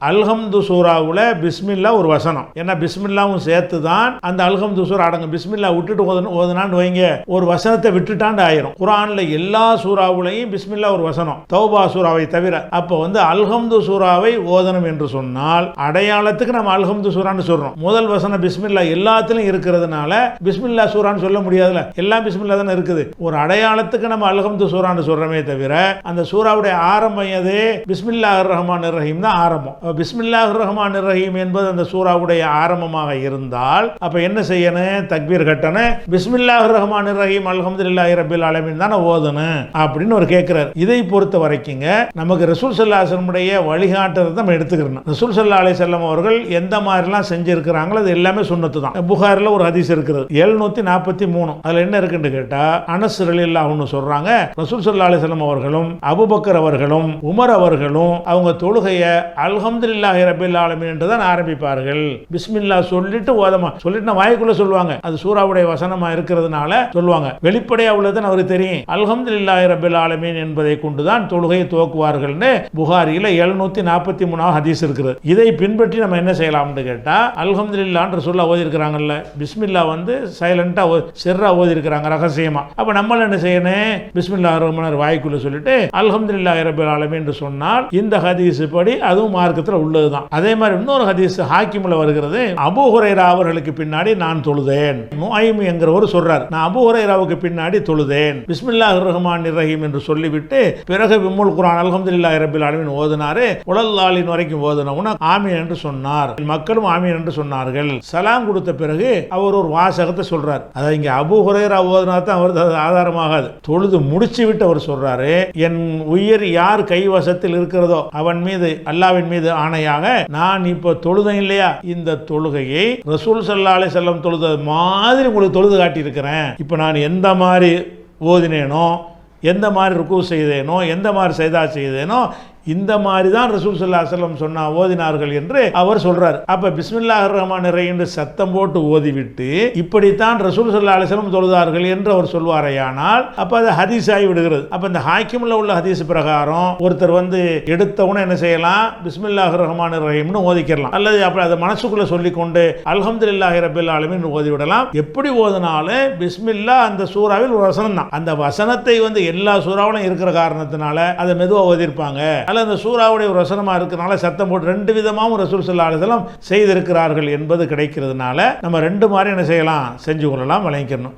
அல்ஹம்து சூராவில் பிஸ்மில்லா ஒரு வசனம். ஏன்னா பிஸ்மில்லாவும் சேர்த்து தான் அந்த அல்ஹம்து சூரா அடங்கும். பிஸ்மில்லா விட்டுட்டு ஓதுனான்னு வைங்க, ஒரு வசனத்தை விட்டுட்டாண்டு ஆயிரும். குர்ஆன்ல எல்லா சூறாவுலையும் பிஸ்மில்லா ஒரு வசனம், தௌபா சூறாவை தவிர. அப்போ அல்ஹம்து சூராவை ஓதனம் என்று சொன்னால் அடையாளத்துக்கு நம்ம அல்ஹம்து சூரான்னு சொல்றோம். முதல் வசனம் பிஸ்மில்லா எல்லாத்திலும் இருக்கிறதுனால பிஸ்மில்லா சூரான்னு சொல்ல முடியாதுல, எல்லாம் பிஸ்மில்லா தானே இருக்குது. ஒரு அடையாளத்துக்கு நம்ம அல்ஹம்து சூரான்னு சொல்றமே தவிர அந்த சூறாவுடைய ஆரம்பம் எது? பிஸ்மில்லாஹிர் ரஹ்மானிர் ரஹீம் தான் ஆரம்பம். பிஸ்மில்லாஹிர் ரஹ்மானிர் ரஹீம் என்பது அந்த சூறாவுடைய ஆரம்பமாக இருந்தால் அப்ப என்ன செய்யணும்? தக்பீர் கட்டணும். பிஸ்மில்லாஹிர் ரஹ்மானிர் ரஹீம் அல்ஹம்துலில்லாஹி ரப்பில் ஆலமீன் தான ஓதணும் அப்படின்னு ஒரு கேட்கிறார். இதை பொறுத்த வரைக்கும் நமக்கு ரசூல் ஸல்லல்லாஹு அலைஹி வஸல்லம் வழிகாட்டுறதை நம்ம எடுத்துக்கிறோம். ரசூல் ஸல்லல்லாஹு அலைஹி வஸல்லம் அவர்கள் எந்த மாதிரிலாம் செஞ்சிருக்கிறாங்களோ அது எல்லாமே சுன்னத்து தான். புகாரில் ஒரு ஹதீஸ் இருக்கிறது 743. அதுல என்ன இருக்குன்னு கேட்டா, அனஸ் ரலியல்லாஹு அன்ஹு சொல்றாங்க, ரசூல் ஸல்லல்லாஹு அலைஹி வஸல்லம் அவர்களும் அபூபக்கர் அவர்களும் உமர் அவர்களும் அவங்க தொழுகையை அல்ஹம்துலில்லாஹி ரப்பில் ஆலமீன் என்று தான் ஆரம்பிப்பார்கள். பிஸ்மில்லா சொல்லிட்டு ஓதமா சொல்லிட்டு வாய்க்குள்ள சொல்லுவாங்க. அது சூறாவுடைய வசனமா இருக்கிறதுனால சொல்லுவாங்க. வெளிப்படையா உள்ளதுன்னு அவருக்கு தெரியும். அல்ஹம்துலில்லாஹி ரப்பில் ஆலமீன் என்பதை கொண்டுதான் தொழுகையை துவக்குவார்கள்னு புகாரில 743 ஹதீஸ் இருக்குது. இதை பின்பற்றி நம்ம என்ன செய்யலாம்னு கேட்டா, அல்ஹம்துலில்லாஹ் ரசூலுல்லாஹ் ஓதி இருக்கிறாங்கல்ல, பிஸ்மில்லா சைலண்டா சிர்ரா ஓதி இருக்கிறாங்க ரகசியமா. அப்ப நம்ம என்ன செய்யணும்? பிஸ்மில்லாஹிர் ரஹ்மானிர் வாய்க்குள்ள சொல்லிட்டு அல்ஹம்துலில்லாஹி ரப்பில் ஆலமீன் என்று சொன்னால் இந்த ஹதீஸ் படி அதுவும் மார்க்கத்தில் உள்ளதுதான். அதே மாதிரி இன்னொரு ஹதீஸ் ஹாக்கிம்ல வருகிறது. அபூ ஹுரைரா அவர்களுக்கு பின்னாடி நான் தொழுதேன். நுஐம் என்கிறவர் சொல்றார், நான் அபூ ஹுரைராவுக்கு பின்னாடி தொழுதேன், பிஸ்மில்லாஹிர் ரஹ்மானிர் ரஹீம் என்று சொல்லிவிட்டு பிறகு விம்முல் குர்ஆன் அல்ஹம்துலில்லாஹி ரப்பில் ஆலமீன் ஓதினாரு. உலல்லாலின் வரைக்கும் ஓதுனவுன ஆமீன் என்று சொன்னார். மக்களும் ஆமீன் என்று சொன்னார்கள். சலாம் கொடுத்த பிறகு அவர் ஒரு வாசகத்தை சொல்றார். அதை இங்க அபூ ஹுரைரா ஓதுனா தான் அவர் ஆதாரமாகாது. தொழுது முடிச்சு விட்டு அவர் சொல்றாரு, என் உயிர் யார் கைவசத்தில் இருக்கிறதோ அவன் மீது, அல்லாஹ்வின் மீது ஆணையாக, நான் இப்போ தொழுதேன் இல்லையா, இந்த தொழுகையை ரசூல் ஸல்லல்லாஹு அலைஹி வஸல்லம் தொழுத மாதிரி உங்களுக்கு தொழுது காட்டி இருக்கிறேன். இப்போ நான் எந்த மாதிரி ஓதினேனோ, எந்த மாதிரி ருக்கு செய்தேனோ, எந்த மாதிரி சைதா செய்தேனோ, இந்த மாதிரி தான் ரசூல் ஸல்லல்லாஹு அலைஹி வஸல்லம் சொன்னா ஓதினார்கள் என்று அவர் சொல்றார். அப்ப பிஸ்மில்லாஹிர் ரஹ்மானிர் ரஹீம் என்று சத்தம் போட்டு ஓதிவிட்டு இப்படித்தான் ரசூல் ஸல்லல்லாஹு அலைஹி வஸல்லம் தொழுதார்கள் என்று அவர் சொல்வாரையானால் அப்ப அது ஹதீஸ் ஆகி விடுகிறது. அப்ப இந்த ஹாக்கிம்ல உள்ள ஹதீஸ் பிரகாரம் ஒருத்தர் எடுத்தவன என்ன செய்யலாம்? பிஸ்மில்லாஹிர் ரஹ்மானிர் ரஹீம்னு ஓதிக்கலாம். அல்லது அப்ப அதை மனசுக்குள்ள சொல்லிக்கொண்டு அல்ஹம்துலில்லாஹி ரப்பில் ஆலமீன் ஓதி விடலாம். எப்படி ஓதினாலும் பிஸ்மில்லா அந்த சூறாவில் ஒரு வசனம் தான். அந்த வசனத்தை எல்லா சூறாவிலும் இருக்கிற காரணத்தினால அதை மெதுவா ஓதிருப்பாங்க. அந்த சூறாவுடைய ஒரு வசனமா இருக்கிறனால சத்தம் போட்டு ரெண்டு விதமாகவும் ரசூல் ஸல்லல்லாஹு அலைஹி வஸல்லம் செய்திருக்கிறார்கள் என்பது கிடைக்கிறதுனால நம்ம ரெண்டு மாதிரி என்ன செய்யலாம்? செஞ்சு கொள்ளலாம், வழங்கிக்கணும்.